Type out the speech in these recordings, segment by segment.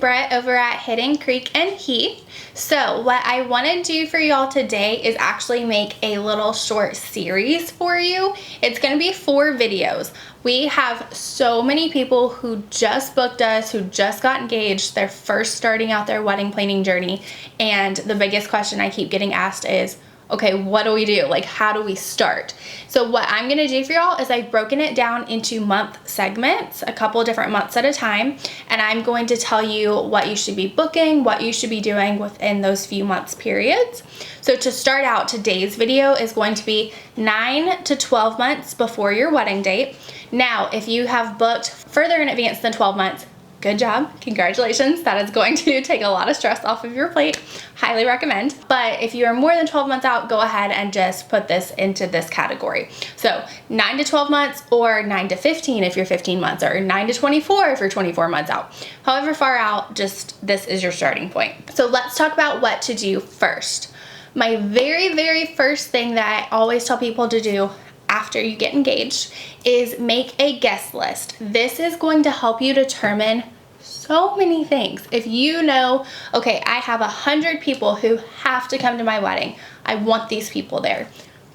Brett over at Hidden Creek and Heath. So what I want to do for y'all today is actually make a little short series for you. It's going to be 4 videos. We have so many people who just booked us, who just got engaged. They're first starting out their wedding planning journey. And the biggest question I keep getting asked is, okay, what do we do? Like, how do we start? So what I'm gonna do for y'all is I've broken it down into month segments, a couple different months at a time, and I'm going to tell you what you should be booking, what you should be doing within those few months periods. So to start out, today's video is going to be 9 to 12 months before your wedding date. Now, if you have booked further in advance than 12 months, good job, congratulations. That is going to take a lot of stress off of your plate. Highly recommend. But if you are more than 12 months out, go ahead and just put this into this category. So 9 to 12 months, or 9 to 15 if you're 15 months, or 9 to 24 if you're 24 months out. However far out, just this is your starting point. So let's talk about what to do first. My very first thing that I always tell people to do after you get engaged is make a guest list. This is going to help you determine so many things. If you know, okay, I have 100 people who have to come to my wedding. I want these people there.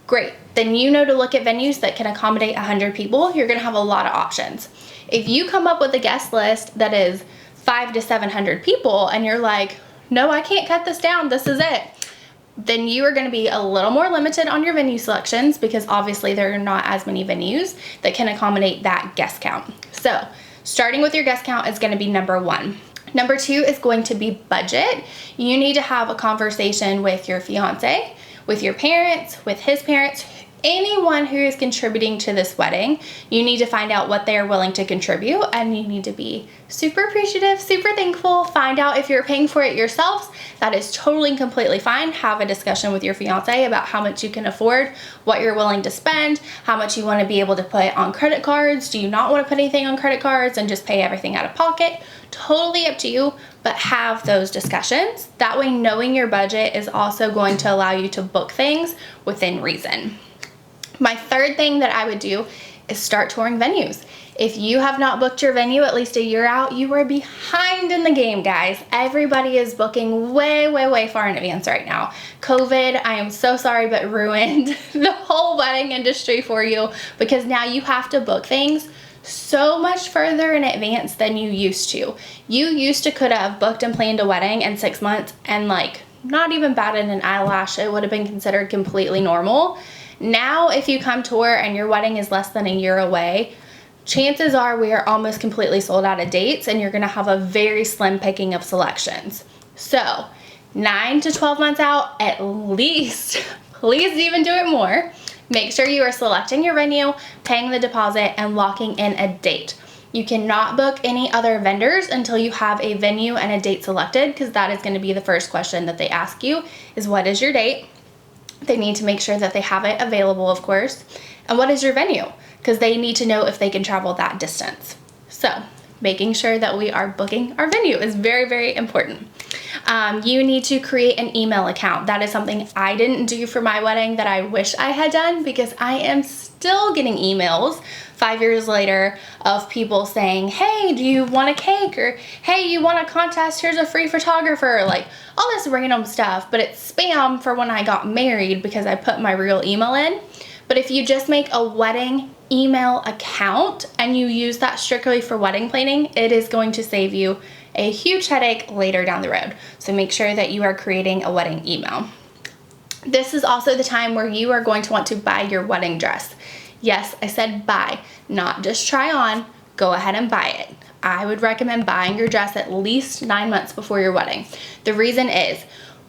Great. Then you know to look at venues that can accommodate 100 people. You're gonna have a lot of options. If you come up with a guest list that is 500 to 700 people and you're like, no, I can't cut this down, this is it, then you are going to be a little more limited on your venue selections, because obviously there are not as many venues that can accommodate that guest count. So starting with your guest count is going to be number 1. Number 2 is going to be budget. You need to have a conversation with your fiance, with your parents, with his parents, anyone who is contributing to this wedding. You need to find out what they are willing to contribute, and you need to be super appreciative, super thankful. Find out if you're paying for it yourselves. That is totally and completely fine. Have a discussion with your fiance about how much you can afford, what you're willing to spend, how much you want to be able to put on credit cards. Do you not want to put anything on credit cards and just pay everything out of pocket? Totally up to you, but have those discussions. That way, knowing your budget is also going to allow you to book things within reason. My third thing that I would do is start touring venues. If you have not booked your venue at least a year out, you are behind in the game, guys. Everybody is booking way far in advance right now. COVID, I am so sorry, but ruined the whole wedding industry for you, because now you have to book things so much further in advance than you used to. You used to could have booked and planned a wedding in 6 months and like not even batted an eyelash. It would have been considered completely normal. Now, if you come tour and your wedding is less than a year away, chances are we are almost completely sold out of dates, and you're gonna have a very slim picking of selections. So 9 to 12 months out, at least, please even do it more. Make sure you are selecting your venue, paying the deposit, and locking in a date. You cannot book any other vendors until you have a venue and a date selected, because that is gonna be the first question that they ask you is, what is your date? They need to make sure that they have it available, of course. And what is your venue? Because they need to know if they can travel that distance. So making sure that we are booking our venue is very important. You need to create an email account. That is something I didn't do for my wedding that I wish I had done, because I am still getting emails 5 years later of people saying, hey, do you want a cake? Or hey, you want a contest? Here's a free photographer. Like all this random stuff, but it's spam for when I got married because I put my real email in. But if you just make a wedding email account and you use that strictly for wedding planning, it is going to save you a huge headache later down the road. So make sure that you are creating a wedding email. This is also the time where you are going to want to buy your wedding dress. Yes, I said buy, not just try on. Go ahead and buy it. I would recommend buying your dress at least 9 months before your wedding. The reason is,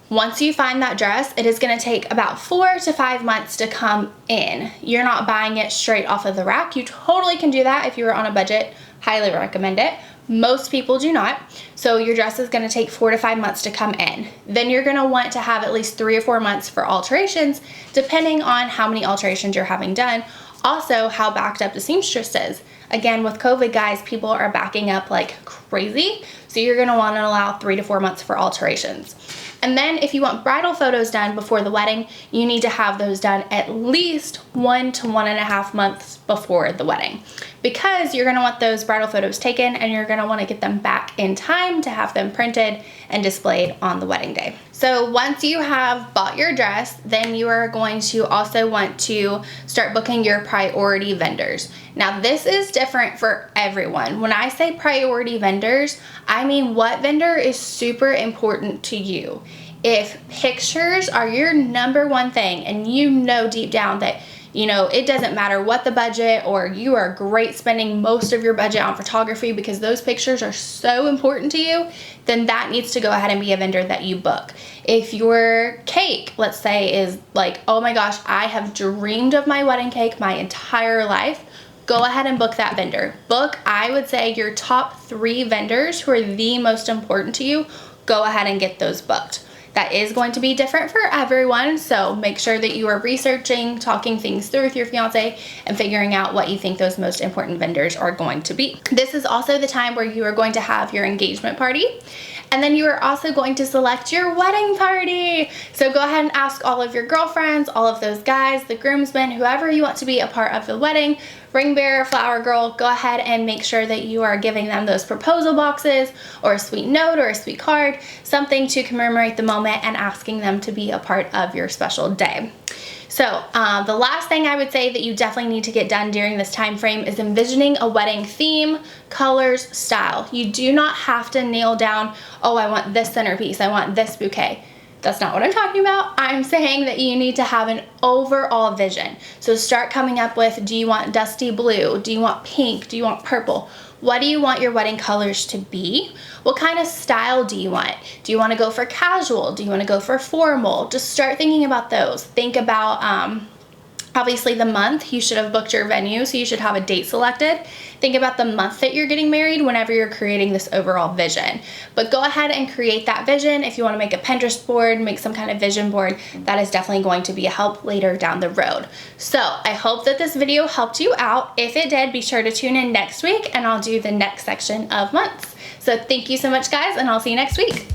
once you find that dress, it is going to take about 4 to 5 months to come in. You're not buying it straight off of the rack. You totally can do that if you are on a budget. Highly recommend it. Most people do not. So your dress is going to take 4 to 5 months to come in. Then you're going to want to have at least 3 or 4 months for alterations, depending on how many alterations you're having done. Also, how backed up the seamstress is. Again, with COVID, guys, people are backing up like crazy. So you're going to want to allow 3 to 4 months for alterations. And then if you want bridal photos done before the wedding, you need to have those done at least 1 to 1.5 months before the wedding. because you're gonna want those bridal photos taken and you're gonna wanna get them back in time to have them printed and displayed on the wedding day. So once you have bought your dress, then you are going to also want to start booking your priority vendors. Now this is different for everyone. When I say priority vendors, I mean what vendor is super important to you. If pictures are your number one thing and you know deep down that it doesn't matter what the budget, or you are great spending most of your budget on photography because those pictures are so important to you, then that needs to go ahead and be a vendor that you book. If your cake, let's say, is like, oh my gosh, I have dreamed of my wedding cake my entire life, go ahead and book that vendor. Book, I would say, your top 3 vendors who are the most important to you. Go ahead and get those booked. That is going to be different for everyone, so make sure that you are researching, talking things through with your fiance, and figuring out what you think those most important vendors are going to be. This is also the time where you are going to have your engagement party, and then you are also going to select your wedding party. So go ahead and ask all of your girlfriends, all of those guys, the groomsmen, whoever you want to be a part of the wedding, ring bearer, flower girl, go ahead and make sure that you are giving them those proposal boxes or a sweet note or a sweet card, something to commemorate the moment, and asking them to be a part of your special day. So the last thing I would say that you definitely need to get done during this time frame is envisioning a wedding theme, colors, style. You do not have to nail down, oh, I want this centerpiece, I want this bouquet. That's not what I'm talking about. I'm saying that you need to have an overall vision. So start coming up with, do you want dusty blue? Do you want pink? Do you want purple? What do you want your wedding colors to be? What kind of style do you want? Do you want to go for casual? Do you want to go for formal? Just start thinking about those. Think about, obviously the month. You should have booked your venue, so you should have a date selected. Think about the month that you're getting married whenever you're creating this overall vision. But go ahead and create that vision. If you want to make a Pinterest board, make some kind of vision board, that is definitely going to be a help later down the road. So I hope that this video helped you out. If it did, be sure to tune in next week and I'll do the next section of months. So thank you so much, guys, and I'll see you next week.